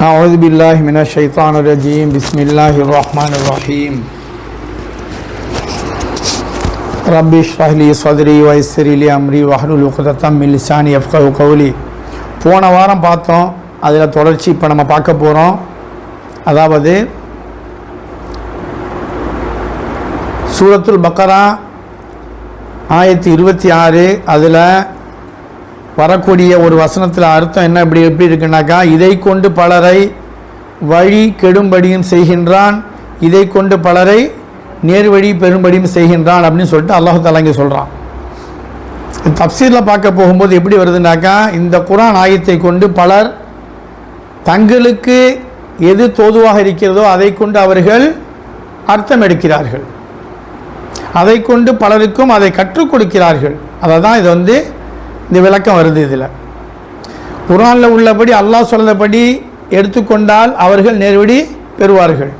أعوذ بالله من الشيطان الرجيم بسم الله الرحمن الرحيم رب اشرح لي صدري ويسر لي أمري واحلل عقدة من لساني يفقهوا قولي. போன வாரம் பார்த்தோம், அதில் தொடர்ச்சி இப்போ நம்ம பார்க்க போகிறோம். அதாவது சூரத்துல் பக்கரா ஆயத்து 26, அதில் வரக்கூடிய ஒரு வசனத்தில் அர்த்தம் என்ன எப்படி இருக்குன்னாக்கா, இதை கொண்டு பலரை வழி கெடும்படியும் செய்கின்றான், இதை கொண்டு பலரை நேர்வழி பெறும்படியும் செய்கின்றான் அப்படின்னு சொல்லிட்டு அல்லாஹ் தஆலா இங்கே சொல்கிறான். தப்சீரில் பார்க்க போகும்போது எப்படி வருதுனாக்கா, இந்த குர்ஆன் ஆயத்தை கொண்டு பலர் தங்களுக்கு எது தோதுவாக இருக்கிறதோ அதை கொண்டு அவர்கள் அர்த்தம் எடுக்கிறார்கள், அதை கொண்டு பலருக்கும் அதை கற்றுக் கொடுக்கிறார்கள். அதை தான் இது இந்த விளக்கம் வருது. இதில் குர்ஆனில் உள்ளபடி அல்லாஹ் சொல்றபடி எடுத்துக்கொண்டால் அவர்கள் நேர்வழி பெறுவார்கள்.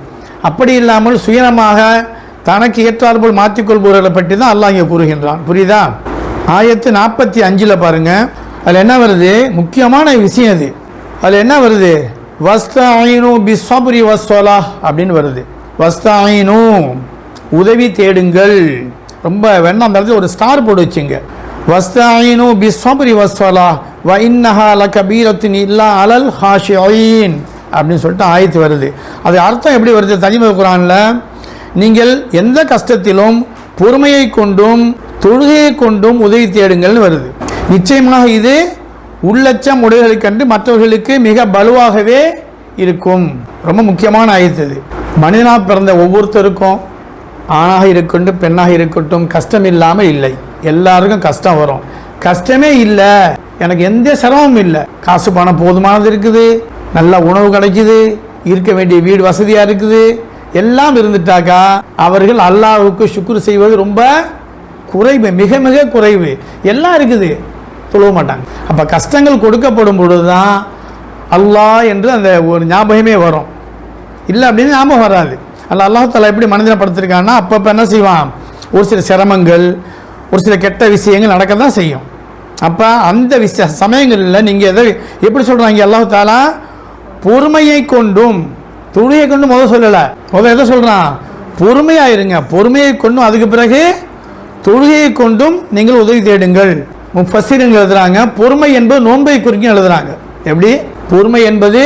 அப்படி இல்லாமல் சுயநமாக தனக்கு ஏற்றாற்போல் மாற்றிக்கொள்பவர்களை பற்றி தான் அல்லாஹ் இங்கே கூறுகின்றான். புரியுதா? ஆயத்து 45 பாருங்கள். அதில் என்ன வருது, முக்கியமான விஷயம் அது. அதில் என்ன வருது, வஸ்தஈனு பிஸ்ஸப்ரி வஸ்ஸலாஹ் அப்படின்னு வருது. வஸ்தஈனு உதவி தேடுங்கள். ரொம்ப வேணா அந்த இடத்துல ஒரு ஸ்டார் போட்டு வச்சுங்க. வஸ்தஈனு பிஸ்ஸப்ரி வஸ்ஸலாஹ் வ இன்னஹா லகபீரத்துன் இல்லா அலல் ஹாஷிஈன் அப்படின்னு சொல்லிட்டு ஆயத்து வருது. அது அர்த்தம் எப்படி வருது தனிமை குர்ஆனில், நீங்கள் எந்த கஷ்டத்திலும் பொறுமையை கொண்டும் தொழுகையை கொண்டும் உதவி தேடுங்கள்னு வருது. நிச்சயமாக இது உள்ளச்சம் உடையவர்களை கண்டு மற்றவர்களுக்கு மிக பலுவாகவே இருக்கும். ரொம்ப முக்கியமான ஆயத்து இது. மனிதனாக பிறந்த ஒவ்வொருத்தருக்கும் ஆணாக இருக்கட்டும் பெண்ணாக இருக்கட்டும் கஷ்டம் இல்லாமல் இல்லை. எல்லாருக்கும் கஷ்டம் வரும். கஷ்டமே இல்லை, எனக்கு எந்த சிரமமும் இல்லை, காசு பணம் போதுமானது இருக்குது, நல்ல உணவு கிடைக்குது, இருக்க வேண்டிய வீடு வசதியாக இருக்குது, எல்லாம் இருந்துட்டாக்கா அவர்கள் அல்லாஹ்வுக்கு ஷுக்ர் செய்வது ரொம்ப குறைவு, மிக மிக குறைவு. எல்லாம் இருக்குது, தொழுவ மாட்டாங்க. அப்போ கஷ்டங்கள் கொடுக்கப்படும் பொழுது தான் அல்லாஹ் என்று அந்த ஒரு ஞாபகமே வரும். இல்லை அப்படின்னு ஞாபகம் வராது. அல்லாஹ் தஆலா எப்படி மனிதனை படுத்திருக்கான்னா, அப்பப்போ என்ன செய்வான், ஒரு சில சிரமங்கள் ஒரு சில கெட்ட விஷயங்கள் நடக்க தான் செய்யும். அப்போ அந்த சமயங்களில் நீங்கள் எதை எப்படி சொல்கிறாங்க, அல்லாஹ் தஆலா பொறுமையை கொண்டும் தொழுகையை கொண்டும் சொல்லலை, எதை சொல்கிறான், பொறுமையாக இருங்க, பொறுமையை கொண்டும் அதுக்கு பிறகு தொழுகையை கொண்டும் நீங்கள் உதவி தேடுங்கள். முஃபஸ்ஸிரீன்கள் எழுதுறாங்க, பொறுமை என்பது நோன்பை குறிக்கும் எழுதுறாங்க. எப்படி பொறுமை என்பது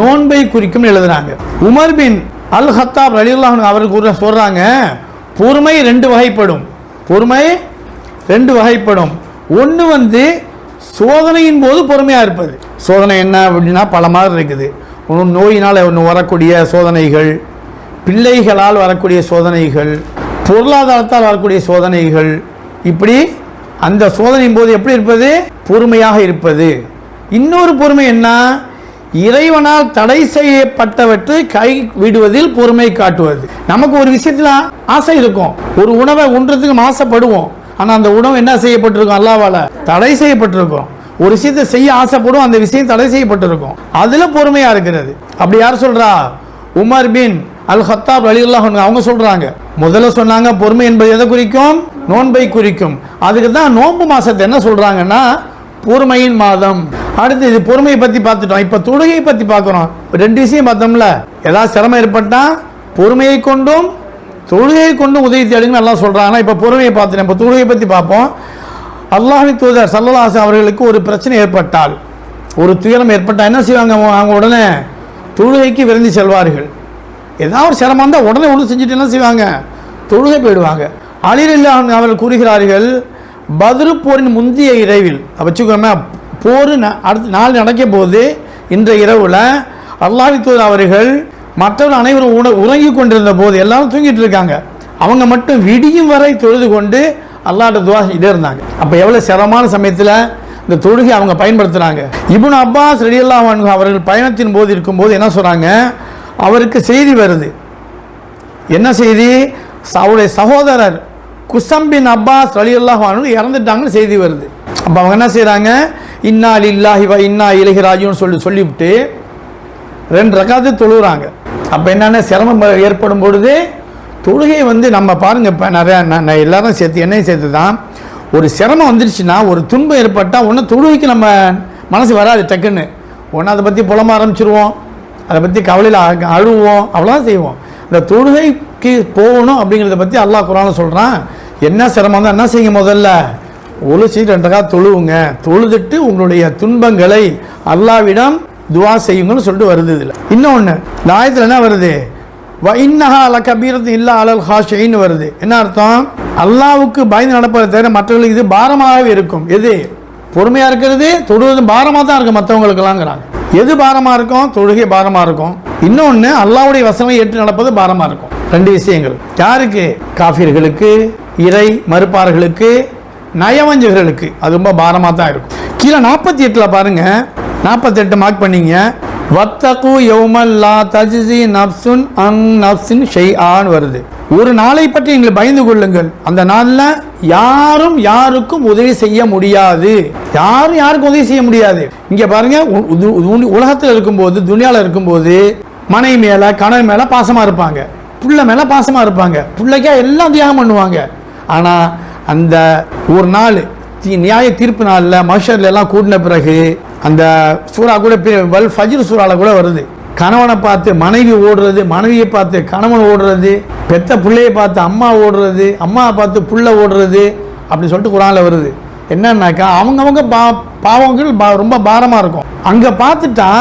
நோன்பை குறிக்கும் எழுதுறாங்க. உமர் பின் அல் ஹத்தாப் ரலியல்லாஹு அன்ஹு அவர்கள் சொல்றாங்க, பொறுமை 2 வகைப்படும். பொறுமை 2 வகைப்படும். ஒன்று சோதனையின் போது பொறுமையாக இருப்பது. சோதனை என்ன அப்படின்னா பல மாதிரி இருக்குது. நோயினால் வரக்கூடிய சோதனைகள், பிள்ளைகளால் வரக்கூடிய சோதனைகள், பொருளாதாரத்தால் வரக்கூடிய சோதனைகள், இப்படி அந்த சோதனையின் போது எப்படி இருப்பது, பொறுமையாக இருப்பது. இன்னொரு பொறுமை என்ன, இறைவனால் தடை செய்யப்பட்டவற்றை கை விடுவதில் பொறுமை காட்டுவது. நமக்கு ஒரு விஷயத்தில் ஆசை இருக்கும், ஒரு உணவை உண்றதுக்கு ஆசைப்படுவோம், ஆனால் அந்த உணவு என்ன செய்யப்பட்டிருக்கும், அல்லாஹ்வால தடை செய்யப்பட்டிருக்கும். ஒரு விஷயத்தை செய்ய ஆசைப்படும், அந்த விஷயம் தடை செய்யப்பட்டிருக்கும், அதில் பொறுமையாக இருக்கிறது. அப்படி யார் சொல்றா, உமர் பின் அல் ஹத்தாப் ரலியல்லாஹு அன்ஹு அவங்க சொல்றாங்க. முதல்ல சொன்னாங்க பொறுமை என்பது எதை குறிக்கும், நோன்பை குறிக்கும். அதுக்கு தான் நோன்பு மாசத்தை என்ன சொல்றாங்கன்னா பொறுமையின் மாதம். அடுத்து இது பொறுமையை பற்றி பார்த்துட்டோம். இப்போ தொழுகையை பற்றி பார்க்குறோம். 2 விஷயம் பார்த்தோம்ல, ஏதாவது சிரமம் ஏற்பட்டால் பொறுமையை கொண்டும் தொழுகையை கொண்டும் உதவி தேடுங்கன்னு எல்லாம் சொல்கிறாங்க. இப்போ பொறுமையை பார்த்துட்டோம், இப்போ தொழுகையை பற்றி பார்ப்போம். அல்லாஹ்வின் தூதர் ஸல்லல்லாஹு அலைஹி வஸல்லம் அவர்களுக்கு ஒரு பிரச்சனை ஏற்பட்டால், ஒரு துயரம் ஏற்பட்டால் என்ன செய்வாங்க, அவங்க உடனே தொழுகைக்கு விரைந்து செல்வார்கள். ஏதாவது ஒரு சிரமம் இருந்தால் உடனே ஒன்று செஞ்சுட்டு என்ன செய்வாங்க, தொழுகை போயிடுவாங்க. அலி ரலியல்லாஹு அன்ஹு அவர்கள் கூறுகிறார்கள், பத்ரு போரின் முந்தைய இரவில் வச்சுக்கோமே, போர் அடுத்த நாள் நடக்க போது இன்றைய இரவில் அல்லாஹ்வின் தூதர் அவர்கள் மற்றவர்கள் அனைவரும் உறங்கி கொண்டிருந்த போது எல்லாரும் தூங்கிட்டு இருக்காங்க, அவங்க மட்டும் விடியும் வரை தொழுது கொண்டு அல்லாஹ்ட்ட துஆ செய்துட்டே இருந்தாங்க. அப்போ எவ்வளோ சிரமமான சமயத்தில் இந்த தொழுகை அவங்க பயன்படுத்துகிறாங்க. இப்னு அப்பாஸ் ரலியல்லாஹு அன்ஹு அவர்கள் பயணத்தின் போது இருக்கும்போது என்ன சொல்கிறாங்க, அவருக்கு செய்தி வருது. என்ன செய்தி, அவருடைய சகோதரர் குஸம் பின் அப்பாஸ் ரலியல்லாஹு அன்ஹு இறந்துட்டாங்கன்னு செய்தி வருது. அப்போ அவங்க என்ன செய்கிறாங்க, இன்னா லில்லாஹி வ இன்னா இலைஹி ராஜிஊன் சொல்லிவிட்டு 2 ரக்காத்து தொழுகிறாங்க. அப்போ என்னென்ன சிரமம் ஏற்படும் பொழுது தொழுகை நம்ம பாருங்கள், இப்போ நிறையா நான் எல்லாரும் சேர்த்து என்னையும் சேர்த்து தான், ஒரு சிரமம் வந்துருச்சுன்னா, ஒரு துன்பம் ஏற்பட்டால் ஒன்று தொழுகைக்கு நம்ம மனசு வராது டக்குன்னு. ஒன்று அதை பற்றி புலம்ப ஆரம்பிச்சிருவோம், அதை பற்றி கவலையில் அழுவோம், அவ்வளோதான் செய்வோம். இந்த தொழுகைக்கு போகணும் அப்படிங்கிறத பற்றி அல்லாஹ் குர்ஆனில் சொல்கிறான். என்ன சிரமம் தான், என்ன செய்யுங்க, முதல்ல ஒரு சீட் 2 ரக்காத் தொழுவுங்க, தொழுதுட்டு உங்களுடைய துன்பங்களை அல்லாஹ்விடம் துவா செய்யுங்கன்னு சொல்லிட்டு வருது. இதில் இன்னொன்று இந்த ஆயத்தில் என்ன வருது, வ இன்னஹா லகபீரத்துன் இல்லா அலல் ஹாஷியின் வருது. என்ன அர்த்தம், அல்லாஹ்வுக்கு பயந்து நடப்பதை தவிர மற்றவர்களுக்கு இது பாரமாகவே இருக்கும். எது பொறுமையாக இருக்கிறது, தொழுவது பாரமாக தான் இருக்கும் மற்றவங்களுக்கெல்லாங்கிறாங்க. எது பாரமாக இருக்கும், தொழுகை பாரமாக இருக்கும். இன்னொன்று அல்லாஹ்வுடைய வசனத்தை ஏற்று நடப்பது பாரமாக இருக்கும். 2 விஷயங்கள். யாருக்கு, காஃபிர்களுக்கு, இறை மறுப்பார்களுக்கு, நயவஞ்சகர்களுக்கு அது ரொம்ப பாரமாக தான் இருக்கும். கீழே 48 பாருங்க, 48 மார்க் பண்ணீங்க. வத்தகு யௌமல் லா தஜ்ஸி நஃப்ஸுன் அன் நஃப்ஸின் ஷைஆன் வருது. ஒரு நாளை பற்றி நீங்கள் பயந்து கொள்ளுங்கள், அந்த நாளில் யாரும் யாருக்கும் உதவி செய்ய முடியாது. யாரும் யாருக்கும் உதவி செய்ய முடியாது. இங்கே பாருங்க, உலகத்தில் இருக்கும்போது, துனியாவில் இருக்கும்போது மனைவி மேலே கணவன் மேலே பாசமாக இருப்பாங்க, புள்ள மேலே பாசமாக இருப்பாங்க, பிள்ளைக்கா எல்லாம் தியாகம் பண்ணுவாங்க. ஆனால் அந்த ஒரு நாள் நியாய தீர்ப்பு நாளில் மஹ்ஷர்ல எல்லாம் கூடின பிறகு அந்த சூறா கூட வல் ஃபஜ்ர் சூறாவில் கூட வருது. கணவனை பார்த்து மனைவி ஓடுறது, மனைவியை பார்த்து கணவன் ஓடுறது, பெத்த பிள்ளையை பார்த்து அம்மா ஓடுறது, அம்மாவை பார்த்து புள்ள ஓடுறது அப்படின்னு சொல்லிட்டு குர்ஆனில் வருது. என்னன்னாக்கா அவங்கவுங்க பாவங்கள் ரொம்ப பாரமாக இருக்கும். அங்கே பார்த்துட்டா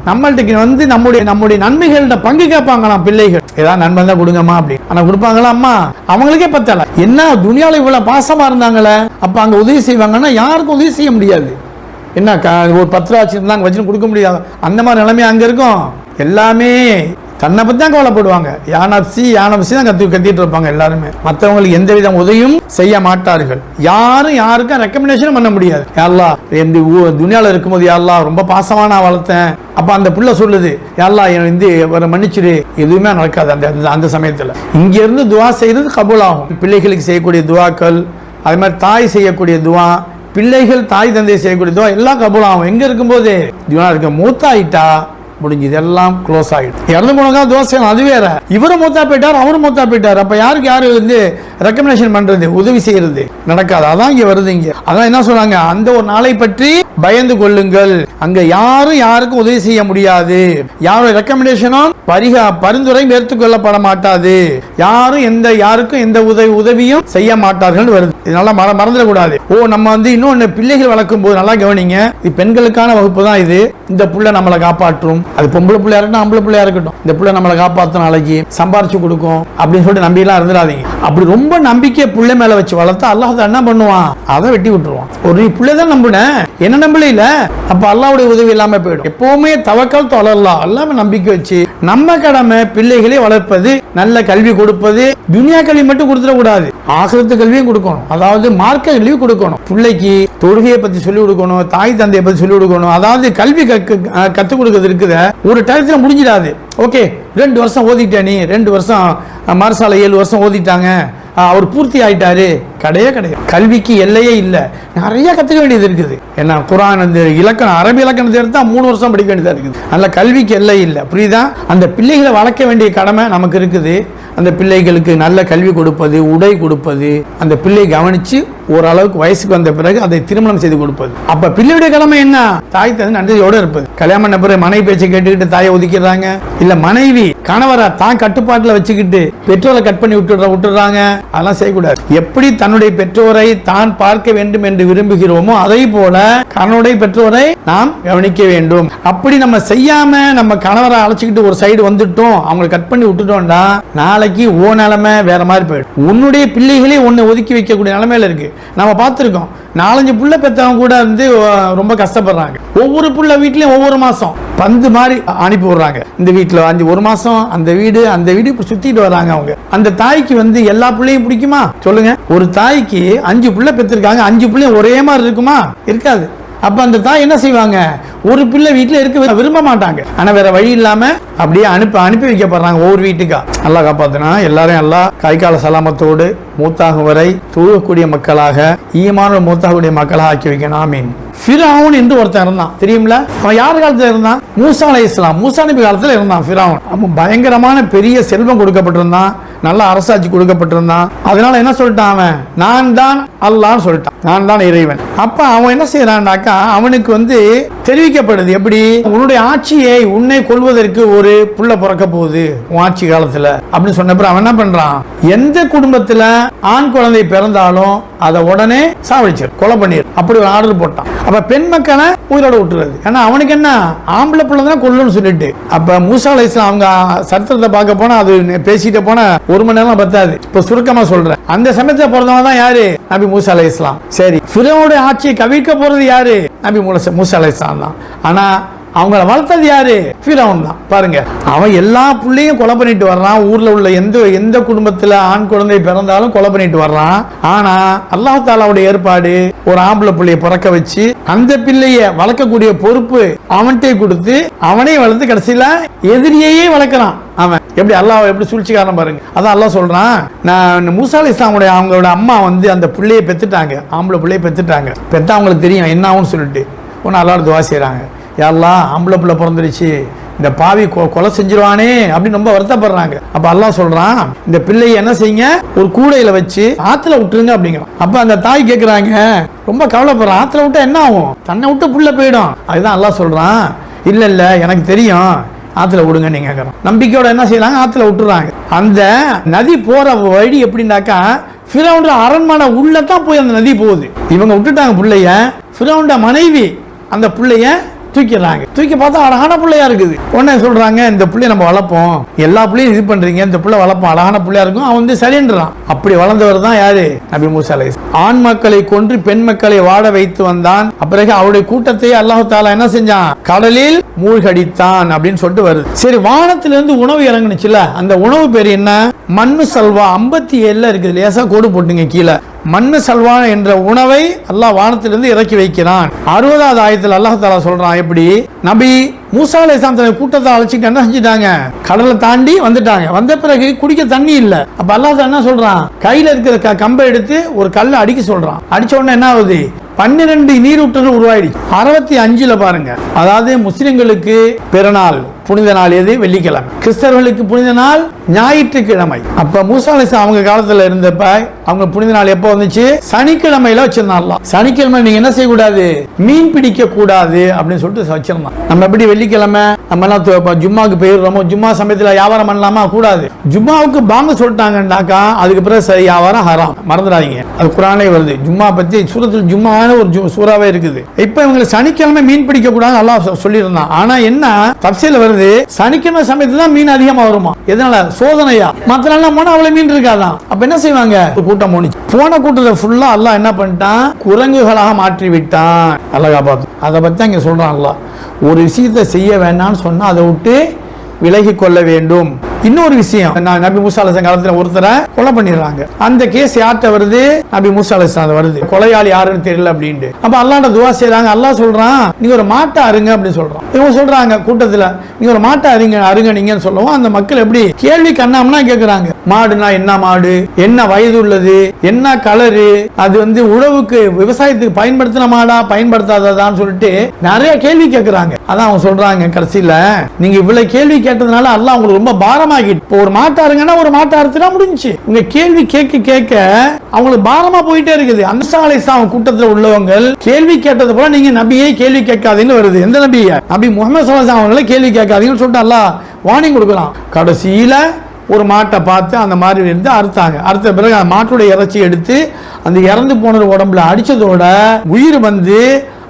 நம்மள்கிட்ட வந்து நம்முடைய நன்மைகள்கிட்ட பங்கு கேட்பாங்களாம் பிள்ளைகள். ஏதாவது நன்மை தான் கொடுங்கம்மா அப்படி. ஆனால் கொடுப்பாங்களா அம்மா, அவங்களுக்கே பத்தல. என்ன துனியாவில் இவ்வளோ பாசமாக இருந்தாங்களே, அப்போ அங்கே உதவி செய்வாங்கன்னா யாருக்கும் உதவி செய்ய முடியாது. என்ன ஒரு 10 ரூபா வச்சுருந்தாங்க வச்சுன்னு கொடுக்க முடியாது. அந்த மாதிரி நிலைமை அங்கே இருக்கும். எல்லாமே தன்னை பற்றி தான் கவலைப்படுவாங்க. யானப்சி தான் கத்திட்டு இருப்பாங்க எல்லாருமே. மற்றவங்களுக்கு எந்த வித உதவியும் செய்ய மாட்டார்கள். யாரும் யாருக்கும் ரெக்கமெண்டேஷனும் பண்ண முடியாது. யாழ்லா இந்த துனியாவில் இருக்கும்போது யாழ்லா ரொம்ப பாசமாக நான் வளர்த்தேன், அப்போ அந்த புள்ள சொல்லுது யாழ்லா இந்த ஒரு மன்னிச்சிரு, எதுவுமே நடக்காது அந்த சமயத்தில். இங்கேருந்து துவா செய்கிறது கபூல் ஆகும். பிள்ளைகளுக்கு செய்யக்கூடிய துவாக்கள், அது மாதிரி தாய் செய்யக்கூடிய துவா, பிள்ளைகள் தாய் தந்தை செய்யக்கூடிய துவா எல்லாம் கபூல் ஆகும். எங்கே இருக்கும்போது துவா இருக்க மூத்தாயிட்டா முடிஞ்சது, எல்லாம் க்ளோஸ் ஆகிடும். இறந்து போனதா தோசை அது வேற. இவரும் மூத்தா போயிட்டார், அவரும் மூத்தா போயிட்டார். அப்ப யாருக்கு யாரு வந்து ரெக்கமெண்டேஷன் பண்றது, உதவி செய்யறது நடக்காது. அதான் இங்க வருது. இங்க அதான் என்ன சொல்றாங்க, அந்த ஒரு நாளை பற்றி பயந்து கொள்ளுங்கள், அங்க யாரும் யாருக்கும் உதவி செய்ய முடியாது, யாரோட ரெக்கமெண்டேஷனும் பரிந்துரையும் ஏற்றுக்கொள்ளப்பட மாட்டாது, யாருக்கும் எந்த உதவியும் செய்ய மாட்டார்கள் வருது. இதனால மறந்துடக்கூடாது. நம்ம வந்து இன்னொன்னு பிள்ளைகள் வளர்க்கும் போது நல்லா கவனிங்க, இது பெண்களுக்கான வகுப்பு தான். இது இந்த புள்ள நம்மளை காப்பாற்றும், அது பொம்பளை பிள்ளையா இருக்கட்டும் ஆம்பளை பிள்ளையா இருக்கட்டும், இந்த பிள்ளை நம்மளை காப்பாற்றும், நாளைக்கு சம்பாரிச்சு கொடுக்கும் அப்படின்னு சொல்லிட்டு நம்பிலாம் இருந்துடாதீங்க. அப்படி ரொம்ப நம்பிக்கை பிள்ளை மேல வச்சு வளர்த்தா அல்லாஹ் என்ன பண்ணுவான், அதை வெட்டி விட்டுருவான். ஒரு நீ பிள்ளை தான் நம்புன, என்ன நம்பல இல்ல, அப்ப அல்லாஹ்வுடைய உதவி இல்லாம போயிடும். எப்பவுமே தவக்கல் தொழலாம், எல்லாமே நம்பிக்கை வச்சு நம்ம கடமை பிள்ளைகளை வளர்ப்பது, நல்ல கல்வி கொடுப்பது. துனியா கல்வி மட்டும் கொடுத்துட கூடாது, ஆகிரத்து கல்வியும் கொடுக்கணும். அதாவது மார்க்க கல்வி கொடுக்கணும். பிள்ளைக்கு தொழுகையை பத்தி சொல்லிக் கொடுக்கணும், தாய் தந்தையை பத்தி சொல்லிக் கொடுக்கணும். அதாவது கல்வி கற்றுக் கொடுக்கிறது இருக்குது, ஒரு டயத்துல முடிஞ்சிடாது. ஓகே 2 வருஷம் ஓதிட்ட, நீ 2 வருஷம் மரசாலை 7 வருஷம் ஓதிட்டாங்க, அவர் பூர்த்தி ஆயிட்டாரு, கிடையாது. கல்விக்கு எல்லையே இல்லை, நிறைய கற்றுக்க வேண்டியது இருக்குது. ஏன்னா குர்ஆன் அந்த இலக்கணம், அரபி இலக்கணத்தை எடுத்தா 3 வருஷம் படிக்க வேண்டியதா இருக்குது. அதனால கல்விக்கு எல்லை இல்லை, புரியுதா? அந்த பிள்ளைகளை வளர்க்க வேண்டிய கடமை நமக்கு இருக்குது. அந்த பிள்ளைகளுக்கு நல்ல கல்வி கொடுப்பது, உடை கொடுப்பது, அந்த பிள்ளை கவனிச்சு ஓரளவுக்கு வயசுக்கு வந்த பிறகு அதை திருமணம் செய்து கொடுப்பது. அப்ப பிள்ளையுடைய கடமை என்ன, தாய் தந்தை நன்றியோடு இருப்பது. கல்யாணம் பண்ண பிறகு மனைவி பேச்சை கேட்டுக்கிட்டு தாயை ஒதுக்கிடுறாங்க, இல்ல மனைவி கணவரை தான் கட்டுப்பாட்டுல வச்சுக்கிட்டு பெற்றோரை கட் பண்ணி விட்டுடுறாங்க. அதெல்லாம் செய்யக்கூடாது. எப்படி தன்னுடைய பெற்றோரை தான் பார்க்க வேண்டும் என்று விரும்புகிறோமோ அதே போல கணவனுடைய பெற்றோரை நாம் கவனிக்க வேண்டும். அப்படி நம்ம செய்யாம நம்ம கணவரை அழைச்சிக்கிட்டு ஒரு சைடு வந்துட்டோம், அவங்களை கட் பண்ணி விட்டுட்டோம்டா, நாளைக்கு ஓ நிலைமை வேற மாதிரி போயிடும். உன்னுடைய பிள்ளைகளே ஒன்னு ஒதுக்கி வைக்கக்கூடிய நிலைமையில இருக்கு. நம்ம பார்த்துருக்கோம், 4-5 புள்ள பெற்றவங்க கூட வந்து ரொம்ப கஷ்டப்படுறாங்க. ஒவ்வொரு புள்ள வீட்லயும் ஒவ்வொரு மாசம் பந்து மாதிரி அனுப்பி விடுறாங்க. இந்த வீட்டுல 1 மாசம் அந்த வீடு சுத்திட்டு வர்றாங்க. அவங்க அந்த தாய்க்கு வந்து எல்லா பிள்ளையும் பிடிக்குமா சொல்லுங்க? ஒரு தாய்க்கு 5 புள்ள பெற்றிருக்காங்க, 5 பிள்ளையும் ஒரே மாதிரி இருக்குமா? இருக்காது. அப்ப அந்த தாய் என்ன செய்வாங்க, ஒரு பிள்ளை வீட்டுல இருக்க விரும்ப மாட்டாங்க. ஆனா வேற வழி இல்லாம அப்படியே அனுப்பி வைக்கப்படுறாங்க ஒவ்வொரு வீட்டுக்கா. நல்லா காப்பாத்தினா எல்லாரும் எல்லாம் கை கால சலாமத்தோடு மூத்தாகும் வரை தொழக்கூடிய மக்களாக, ஈமான மூத்தாகக்கூடிய மக்களாக ஆக்கி வைக்கணும். ஆமீன். ஃபிரௌன் என்று ஒருத்தன் இருந்தான், தெரியுமில? அவன் யார் காலத்துல இருந்தான்? மூசா அலைஹிஸ்ஸலாம், மூசா நபி காலத்துல இருந்தான் ஃபிரௌன். அவன் பயங்கரமான பெரிய செல்வம் கொடுக்கப்பட்டிருந்தான், நல்ல அரசாட்சி கொடுக்கப்பட்டிருந்தான். அதனால என்ன சொல்லிட்டான், அவன் நான் தான் அல்லாஹ்னு சொல்லிட்டான், நான் தான் இறைவன். அப்ப அவன் என்ன செய்யறான்னாக்கா, அவனுக்கு தெரிவிக்கப்படுது எப்படி, உன்னுடைய ஆட்சியை உன்னை கொள்வதற்கு ஒரு புள்ள பிறக்க போகுது உன் ஆட்சி காலத்துல அப்படின்னு சொன்னப்ப அவன் என்ன பண்றான், எந்த குடும்பத்துல ஆண் குழந்தை பிறந்தாலும் அதை உடனே சாவடிச்சு கொலை பண்ணிடு, அப்படி ஒரு ஆர்டர் போட்டான். அப்ப பெண் மக்களை உயிரோட விட்டுறது. ஏன்னா அவனுக்கு என்ன, ஆம்பளை பிள்ளை தான் கொல்லுன்னு சொல்லிட்டு. அப்ப மூசா அலைஹிஸ்ஸலாம் அவங்க சரித்திரத்தை பார்க்க போனா அது பேசிட்டு போனா 1 மணி நேரம் பத்தாது. இப்ப சுருக்கமா சொல்றேன். அந்த சமயத்துல பிறந்தவங்க தான் யாரு, நபி மூசா அலைஹிஸ்ஸலாம். சரி, ஃபிரௌனுடைய ஆட்சியை கவிழ்க்க போறது யாரு, நபி மூசா அலைஹிஸ்ஸலாம் தான். ஆனா அவங்கள வளர்த்தது யாரு, ஃபிரௌன் தான். பாருங்க, அவன் எல்லா புள்ளையும் கொலை பண்ணிட்டு வர்றான். ஊர்ல உள்ள எந்த குடும்பத்துல ஆண் குழந்தை பிறந்தாலும் கொலை பண்ணிட்டு வர்றான். ஆனா அல்லாஹ் தஆலாவுடைய ஏற்பாடு, ஒரு ஆம்பளை பிள்ளைய பிறக்க வச்சு அந்த பிள்ளைய வளர்க்கக்கூடிய பொறுப்பு அவன்கிட்ட கொடுத்து அவனே வளர்த்து கடைசியில எதிரியையே வளர்க்கிறான். அவன் எப்படி அல்லாஹ் எப்படி சூழ்ச்சிக்காரன் பாருங்க. அதான் அல்லாஹ் சொல்றான், நான் மூசா அலைஹிஸ்ஸலாமுடைய அவங்களோட அம்மா அந்த பிள்ளையை பெத்துட்டாங்க, ஆம்பளை பிள்ளையை பெத்துட்டாங்க. பெத்தா அவங்களுக்கு தெரியும் என்ன ஆகும்னு சொல்லிட்டு ஒன்னு அல்லாஹ் துவா செய்யறாங்க, யா அல்லாஹ் ஆம்பளை பிள்ளை பிறந்துருச்சு, இந்த பாவி கொலை செஞ்சிருவானே அப்படின்னு ரொம்ப வருத்தப்படுறாங்க. அப்ப அல்லாஹ் சொல்றான், இந்த பிள்ளையை என்ன செய்யுங்க, ஒரு கூடையில வச்சு ஆத்துல விட்டுருங்க அப்படிங்கிறான். அப்ப அந்த தாய் கேட்கிறாங்க, ரொம்ப கவலைப்படுறான், ஆத்துல விட்டா என்ன ஆகும், தன்னை விட்டு புள்ள போயிடும். அதுதான் அல்லாஹ் சொல்றான், இல்ல இல்ல எனக்கு தெரியும், ஆத்துல விடுங்க நீங்க கேட்கறோம். நம்பிக்கையோட என்ன செய்யறாங்க, ஆத்துல விட்டுறாங்க. அந்த நதி போற வழி எப்படின்னாக்கா, ஃபிரௌன் அரண்மனை உள்ளதான் போய் அந்த நதி போகுது. இவங்க விட்டுட்டாங்க பிள்ளைய, ஃபிரௌன் மனைவி அந்த பிள்ளைய தூக்கிடுறாங்க. தூக்கி பார்த்தா அழகான பிள்ளையா இருக்குது. உடனே சொல்றாங்க, இந்த பிள்ளைய நம்ம வளர்ப்போம், எல்லா பிள்ளையும் இது பண்றீங்க, இந்த பிள்ளை வளர்ப்போம், அழகான பிள்ளையா இருக்கும். அவன் சரின்றான். அப்படி வளர்ந்தவர் தான் யாரு, நபி மூசா அலைஹிஸ்ஸலாம். ஆண் மக்களை கொன்று பெண் மக்களை வாழ வைத்து வந்தான். பிறகு அவருடைய கூட்டத்தை அல்லாஹ் தஆலா என்ன செஞ்சான், கடலில் மூழ்கடித்தான் அப்படின்னு சொல்லிட்டு வருது. சரி, வானத்திலிருந்து உணவு இறங்குனுச்சுல, அந்த உணவு பேர் என்ன, மண்ணு சல்வா. 57 இருக்குது, லேசா கோடு போட்டுங்க கீழே. மண்ணு சல்வா என்ற உணவை அல்லாஹ் வானத்திலிருந்து இறக்கி வைக்கிறான். 60வது ஆயத்தில் அல்லாஹ் தஆலா சொல்றான், எப்படி நபி மூசா அலைஹிஸ்ஸலாம் தன்னுடைய கூட்டத்தை அழைச்சிட்டு என்ன செஞ்சுட்டாங்க, கடலை தாண்டி வந்துட்டாங்க. வந்த பிறகு குடிக்க தண்ணி இல்ல. அப்ப அல்லாஹ் என்ன சொல்றான், கையில இருக்கிற கம்பை எடுத்து ஒரு கல்லை அடிக்க சொல்றான். அடிச்ச உடனே என்ன ஆகுது, 12 நீரூற்றுகள் உருவாயிடுச்சு. 65 பாருங்க. அதாவது முஸ்லிம்களுக்கு பிறநாள் புனித நாள் எது, வெள்ளிக்கிழமை. கிறிஸ்தவர்களுக்கு புனித நாள் ஞாயிற்றுக்கிழமை. அப்ப மூசா அலைஹிஸ்ஸலாம் அவங்க காலத்துல இருந்தப்ப அவங்க புனித நாள் எப்போ வந்துச்சு, சனிக்கிழமையில வச்சிருந்தாங்க. சனிக்கிழமை நீங்க என்ன செய்யக்கூடாது, மீன் பிடிக்க கூடாது அப்படின்னு சொல்லிட்டு வச்சிருந்தான். நம்ம எப்படி வெள்ளிக்கிழமை நம்ம எல்லாம் ஜும்மாவுக்கு போயிடுறோமோ, ஜும்மா சமயத்துல வியாபாரம் பண்ணலாமா, கூடாது. ஜும்மாவுக்கு பாங்க சொல்லிட்டாங்கன்னாக்கா அதுக்கு பிறகு வியாபாரம் ஹராம், மறந்துடாதீங்க. அது குர்ஆன்லயே வருது. ஜும்மா பத்தி சூரத்துல் ஜும்மாவான ஒரு சூறாவே இருக்குது. இப்ப இவங்க சனிக்கிழமை மீன் பிடிக்க கூடாது அல்லாஹ் சொல்லியிருந்தான். ஆனா என்ன தஃசீல்ல வருது, சனிக்கிழமை சமயத்துல தான் மீன் அதிகமா வருமா. எதனால, சோதனையா. மற்ற நாள் போனா அவ்வளவு மீன் இருக்காதான். அப்ப என்ன செய்வாங்க, கூட்டம் போனிச்சு. போன கூட்டத்தை ஃபுல்லா அல்லாஹ் என்ன பண்ணிட்டான், குரங்குகளாக மாற்றி விட்டான். அல்லாஹ் காப்பாத்து. அதை பத்தி அங்க சொல்றான் அல்லாஹ், ஒரு விஷயத்தை செய்ய வேண்டாம்னு சொன்னா அதை விட்டு விலகி கொள்ள வேண்டும். இன்னொரு விஷயம், நபி மூசா அலைஹிஸ்ஸலாம் காலத்துல ஒருத்தரை கொலை பண்ணிடுறாங்க. அந்த கேஸ் யார்கிட்ட வருது, நபி மூசா அலைஹிஸ்ஸலாம் வருது. கொலையாளி யாருன்னு தெரியல அப்படின்ட்டு. அப்ப அல்லாஹ்ட்ட துஆ செய்றாங்க. அல்லாஹ் சொல்றான், நீங்க ஒரு மாட்டை அருங்க அப்படின்னு சொல்றான். இவங்க சொல்றாங்க கூட்டத்துல, நீங்க ஒரு மாட்டை அருங்க நீங்கன்னு சொல்லவும் அந்த மக்கள் எப்படி கேள்வி கண்ணாமனா கேக்குறாங்க. மாடுனா என்ன மாடு, என்ன வயது உள்ளது, என்ன கலரு, அது உழவுக்கு விவசாயத்துக்கு பயன்படுத்தின மாடா பயன்படுத்தாததான்னு சொல்லிட்டு நிறைய கேள்வி கேட்கிறாங்க. அதான் அவங்க சொல்றாங்க கடைசியில, நீங்க இவ்வளவு கேள்வி கேட்டதுனால அல்லாஹ் உங்களுக்கு ரொம்ப பாரமாகிட்டு, இப்போ ஒரு மாட்டாருங்கன்னா ஒரு மாட்டை அறுத்துனா முடிஞ்சு. உங்க கேள்வி கேட்க கேட்க அவங்களுக்கு பாரமா போயிட்டே இருக்குது. மூசா அலைஹிஸ்ஸலாம் கூட்டத்தில் உள்ளவங்க கேள்வி கேட்டது போல நீங்க நபியை கேள்வி கேட்காதீங்கன்னு வருது. எந்த நபியை, நபி முஹம்மது ஸல்லல்லாஹு அலைஹி வஸல்லம் அவங்களை கேள்வி கேட்காதீங்கன்னு சொல்லிட்டு அல்லாஹ் வார்னிங் கொடுக்குறான். கடைசியில ஒரு மாட்டை பார்த்து அந்த மாதிரி இருந்து அறுத்தாங்க. அறுத்த பிறகு அந்த மாட்டுடைய இறைச்சி எடுத்து அந்த இறந்து போன உடம்புல அடிச்சதோட உயிர்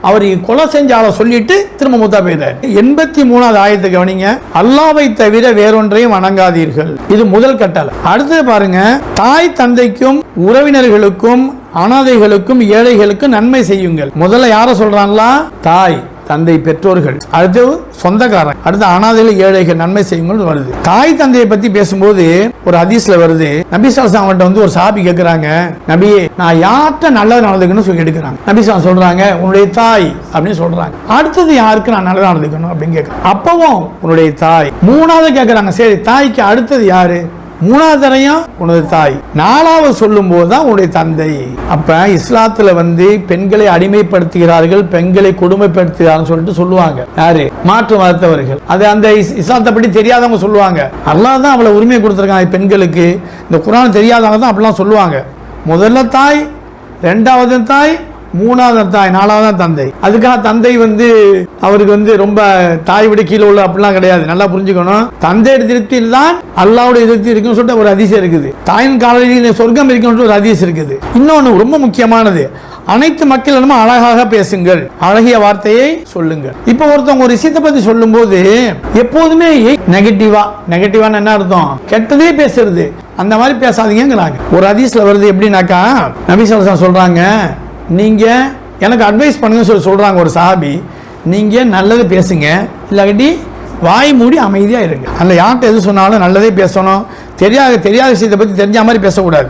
அவரை கொலை செஞ்ச ஆளை சொல்லிட்டு திரும்ப மூத்தா போயிட்டார். 83வது ஆயத்தை கவனிங்க, அல்லாஹ்வை தவிர வேறொன்றையும் வணங்காதீர்கள். இது முதல் கட்டளை. அடுத்தது பாருங்க, தாய் தந்தைக்கும் உறவினர்களுக்கும் அனாதைகளுக்கும் ஏழைகளுக்கும் நன்மை செய்யுங்கள். முதல்ல யார சொல்றாங்களா, தாய் தந்தை பெற்றோர்கள், அடுத்து சொந்தக்காரன், அடுத்து அனாதைகள் ஏழைகள் நன்மை செய்யுங்கள் வருது. தாய் தந்தையை பத்தி பேசும்போது ஒரு ஹதீஸ்ல வருது, நபி ஸல்லல்லாஹு அலைஹி வஸல்லம் ஒரு சஹாபி கேட்கிறாங்க, நபியே நான் யார்கிட்ட நல்லது நடந்துக்கணும் சொல்லி எடுக்கிறாங்க. நபி ஸல்லல்லாஹு சொல்றாங்க, உன்னுடைய தாய் அப்படின்னு சொல்றாங்க. அடுத்தது யாருக்கு நான் நல்லது நடந்துக்கணும் அப்படின்னு கேட்கிறேன். அப்பவும் உன்னுடைய தாய். மூணாவது கேட்கிறாங்க, சரி தாய்க்கு அடுத்தது யாரு, மூணாவது தரையும் உனது தாய், நாலாவது சொல்லும் போதுதான் உன்னுடைய தந்தை. அப்ப இஸ்லாத்துல பெண்களை அடிமைப்படுத்துகிறார்கள், பெண்களை கொடுமைப்படுத்துகிறார்கள் சொல்லிட்டு சொல்லுவாங்க யாரு? மாற்று மதத்தவர்கள். அது அந்த இஸ்லாத்தை பற்றி தெரியாதவங்க சொல்லுவாங்க. அல்லாஹ் தான் அவ்வளவு உரிமை கொடுத்திருக்காங்க பெண்களுக்கு. இந்த குர்ஆன் தெரியாதவங்க தான் அப்படிலாம் சொல்லுவாங்க. முதல்ல தாய், இரண்டாவது தாய், மூணாவது தாய், நாலாவது தந்தை. அதுக்காக தந்தை அவருக்கு ரொம்ப தாய் விட கீழே உள்ள அப்படிலாம் கிடையாது. நல்லா புரிஞ்சுக்கணும். தந்தையோட திருப்தியில் தான் அல்லாஹ்வுடைய திருப்தி இருக்குன்னு சொல்லிட்டு ஒரு ஹதீஸ் இருக்குது. தாயின் காலையில் சொர்க்கம் இருக்குன்னு ஒரு ஹதீஸ் இருக்குது. இன்னொன்று ரொம்ப முக்கியமானது, அனைத்து மக்களிடமும் அழகாக பேசுங்கள், அழகிய வார்த்தையை சொல்லுங்கள். இப்போ ஒருத்தவங்க ஒரு விஷயத்தை பத்தி சொல்லும் போது எப்போதுமே நெகட்டிவான என்ன அர்த்தம்? கெட்டதே பேசுறது, அந்த மாதிரி பேசாதீங்கிறாங்க. ஒரு ஹதீஸ்ல வருது எப்படின்னாக்கா, நபி ஸல்லல்லாஹு அலைஹி வஸல்லம் சொல்றாங்க, நீங்க எனக்கு அட்வைஸ் பண்ணுங்க சொல்றாங்க ஒரு சஹாபி. நீங்க நல்லது பேசுங்க, இல்லாட்டி வாய் மூடி அமைதியா இருங்க. அந்த யார்கிட்ட எது சொன்னாலும் நல்லதே பேசணும். தெரியாத விஷயத்தை பத்தி தெரிஞ்ச மாதிரி பேசக்கூடாது.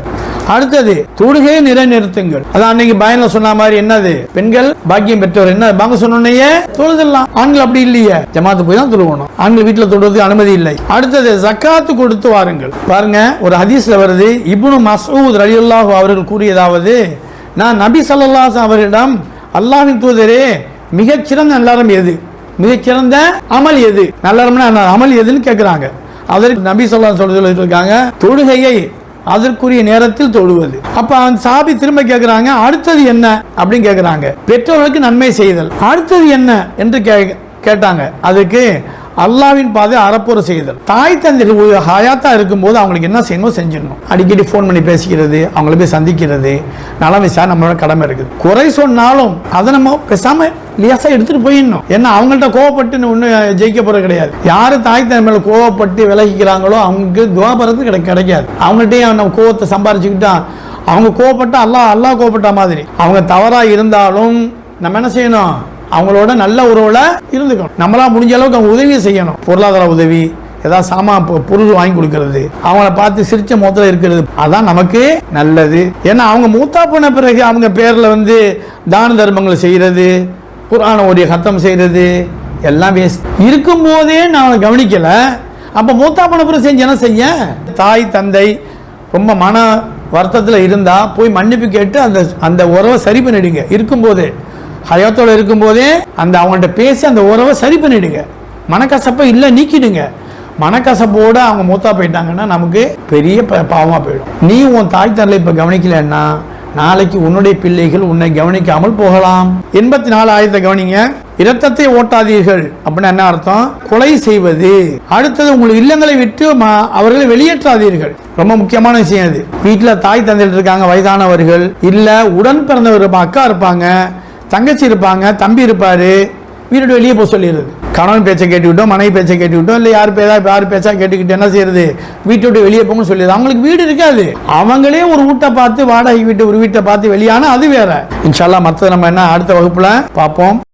அடுத்தது, தொழுகையை நிலைநிறுத்துங்கள். அதான் அன்னைக்கு பயன்ல சொன்ன மாதிரி என்னது, பெண்கள் பாக்கியம் பெற்றவர். என்ன பாங்க சொன்னோன்னே தொழுதெல்லாம். ஆண்கள் அப்படி இல்லையே, ஜமாத்து போய் தான் தொழுவணும். ஆண்கள் வீட்டில் தொழுவது அனுமதி இல்லை. அடுத்தது, ஜக்காத்து கொடுத்து வாருங்கள். பாருங்க, ஒரு ஹதீஸ்ல வருது, இப்னு மஸ்ஊத் ரலியல்லாஹு அவர்கள் கூறியதாவது, நான் நபி ஸல்லல்லாஹு அலைஹி வஸல்லம் அவர்களிடம், அல்லாஹ்வின் தூதரே, மிகச்சிறந்த நல்லாரம் எது, மிகச்சிறந்த அமல் எது, நல்லாரம்னா அமல் எதுன்னு கேட்கிறாங்க. அதற்கு நபி ஸல்லல்லாஹு அலைஹி வஸல்லம் சொல்லியிருக்காங்க, தொழுகையை அதற்குரிய நேரத்தில் தொழுவது. அப்ப அந்த சாபி திரும்ப கேட்கிறாங்க, அடுத்தது என்ன அப்படின்னு கேட்கிறாங்க. பெற்றோர்களுக்கு நன்மை செய்தல். அடுத்தது என்ன என்று கேட்டாங்க. அதுக்கு அல்லாஹ்வின் பாதை அறப்புற செய்தல். தாய் தந்தை ஹயாத்தா இருக்கும்போது அவங்களுக்கு என்ன செய்யணும் செஞ்சிடணும். அடிக்கடி ஃபோன் பண்ணி பேசிக்கிறது, அவங்கள போய் சந்திக்கிறது, நலம் விசாரணை நம்மளோட கடமை இருக்குது. குறை சொன்னாலும் அதை நம்ம பேசாம லேசா எடுத்துட்டு போயிடணும். ஏன்னா அவங்கள்ட்ட கோவப்பட்டு ஒன்றும் ஜெயிக்க போறது கிடையாது. யாரு தாய் தந்தை மேல கோவப்பட்டு விலகிக்கிறாங்களோ அவங்களுக்கு துவாபரத்து கிடைக்காது. அவங்கள்ட்டயே நம்ம கோவத்தை சம்பாரிச்சுக்கிட்டா, அவங்க கோவப்பட்டா அல்லாஹ் கோவப்பட்ட மாதிரி. அவங்க தவறா இருந்தாலும் நம்ம என்ன செய்யணும், அவங்களோட நல்ல உறவுல இருந்துக்கணும். நம்மளா முடிஞ்ச அளவுக்கு அவங்க உதவி செய்யணும். பொருளாதார உதவி, ஏதாவது சாமான் பொருள் வாங்கி கொடுக்கறது, அவங்கள பார்த்து சிரிச்ச முகத்துல இருக்கிறது, அதான் நமக்கு நல்லது. ஏன்னா அவங்க மூத்தா போன பிறகு அவங்க பேர்ல தான தர்மங்களை செய்யறது, குர்ஆனை ஓதி ஹத்தம் செய்யறது எல்லாம் வேஸ்ட். இருக்கும் போதே நான் கவனிக்கல, அப்ப மூத்தா போன பிறகு செஞ்சு என்ன செய்ய? தாய் தந்தை ரொம்ப மன வருத்தத்தில் இருந்தா போய் மன்னிப்பு கேட்டு அந்த உறவை சரி பண்ணிடுங்க. இருக்கும்போதே, ஹயாத்தோட இருக்கும்போதே அவங்கள்ட்ட பேசி அந்த உறவை சரி பண்ணிடுங்க. மனக்கசப்பை இல்லை நீக்கிடுங்க. மனக்கசப்போட அவங்க மூத்தா போயிட்டாங்கன்னா நமக்கு பெரிய பாவமா போயிடும். நீ உன் தாய் தந்தை இப்ப கவனிக்கலன்னா நாளைக்கு உன்னுடைய பிள்ளைகள் உன்னை கவனிக்காமல் போகலாம். 84 ஆயத்தை கவனிங்க. இரத்தத்தை ஓட்டாதீர்கள் அப்படின்னா என்ன அர்த்தம்? கொலை செய்வது. அடுத்தது, உங்கள் இல்லங்களை விட்டு அவர்களை வெளியேற்றாதீர்கள். ரொம்ப முக்கியமான விஷயம் இது. வீட்டுல தாய் தந்தை இருக்காங்க, வயதானவர்கள், இல்ல உடன் பிறந்தவர் அக்கா இருப்பாங்க, தங்கச்சி இருப்பாங்க, தம்பி இருப்பாரு, வீட்டோட வெளியே போக சொல்லிடுறது. கணவன் பேச்சை கேட்டுக்கிட்டோம், மனைவி பேச்சை கேட்டுக்கிட்டோம், இல்லை யார் பேச்சா கேட்டுக்கிட்டு என்ன செய்யறது, வீட்டோட வெளியே போகணும்னு சொல்லிடுது. அவங்களுக்கு வீடு இருக்காது. அவங்களே ஒரு வீட்டை பார்த்து, வாடகை வீட்டு ஒரு வீட்டை பார்த்து வெளியான அது வேற. இன்ஷா அல்லாஹ் மற்ற நம்ம என்ன அடுத்த வகுப்புல பார்ப்போம்.